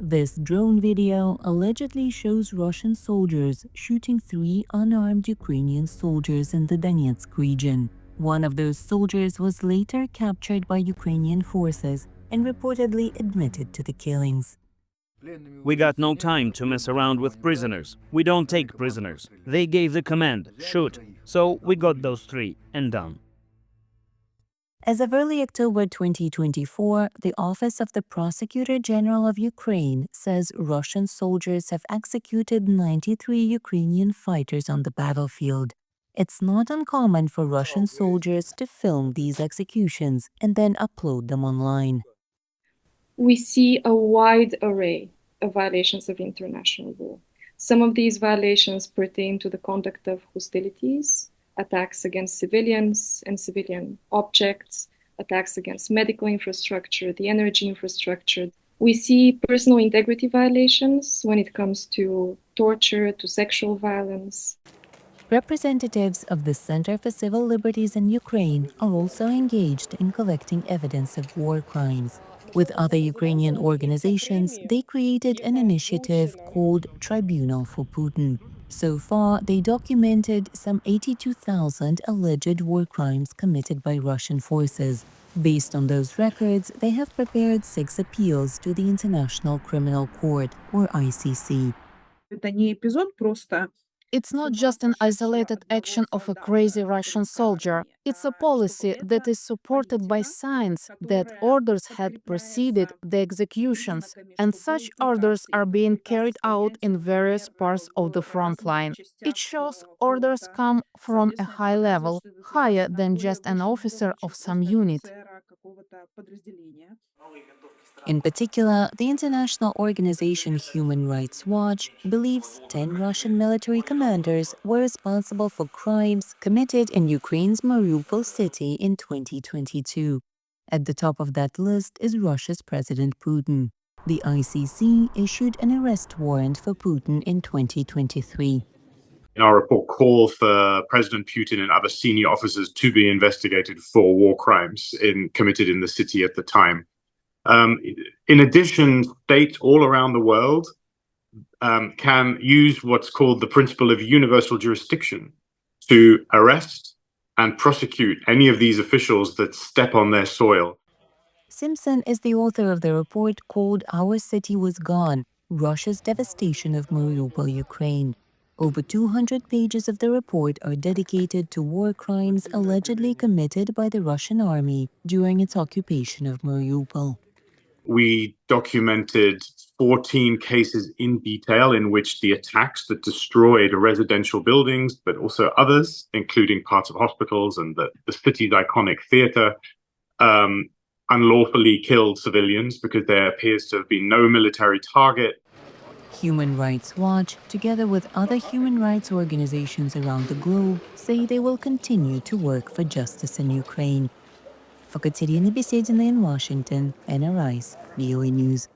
This drone video allegedly shows Russian soldiers shooting 3 unarmed Ukrainian soldiers in the Donetsk region. One of those soldiers was later captured by Ukrainian forces and reportedly admitted to the killings. We got no time to mess around with prisoners. We don't take prisoners. They gave the command, shoot. So we got those 3 and done. As of early October 2024, the Office of the Prosecutor General of Ukraine says Russian soldiers have executed 93 Ukrainian fighters on the battlefield. It's not uncommon for Russian soldiers to film these executions and then upload them online. We see a wide array of violations of international law. Some of these violations pertain to the conduct of hostilities, attacks against civilians and civilian objects, attacks against medical infrastructure, the energy infrastructure. We see personal integrity violations when it comes to torture, to sexual violence. Representatives of the Center for Civil Liberties in Ukraine are also engaged in collecting evidence of war crimes. With other Ukrainian organizations, they created an initiative called Tribunal for Putin. So far, they documented some 82,000 alleged war crimes committed by Russian forces. Based on those records, they have prepared 6 appeals to the International Criminal Court, or ICC. It's not just an isolated action of a crazy Russian soldier. It's a policy that is supported by science that orders had preceded the executions, and such orders are being carried out in various parts of the front line. It shows orders come from a high level, higher than just an officer of some unit. In particular, the international organization Human Rights Watch believes 10 Russian military commanders were responsible for crimes committed in Ukraine's Mariupol city in 2022. At the top of that list is Russia's President Putin. The ICC issued an arrest warrant for Putin in 2023. Our report called for President Putin and other senior officers to be investigated for war crimes committed in the city at the time. In addition, states all around the world can use what's called the principle of universal jurisdiction to arrest and prosecute any of these officials that step on their soil. Simpson is the author of the report called Our City Was Gone, Russia's Devastation of Mariupol, Ukraine. Over 200 pages of the report are dedicated to war crimes allegedly committed by the Russian army during its occupation of Mariupol. We documented 14 cases in detail in which the attacks that destroyed residential buildings, but also others, including parts of hospitals and the city's iconic theater, unlawfully killed civilians because there appears to have been no military target. Human Rights Watch, together with other human rights organizations around the globe, say they will continue to work for justice in Ukraine. For Kateryna Besedina in Washington, Anna Rice, VOA News.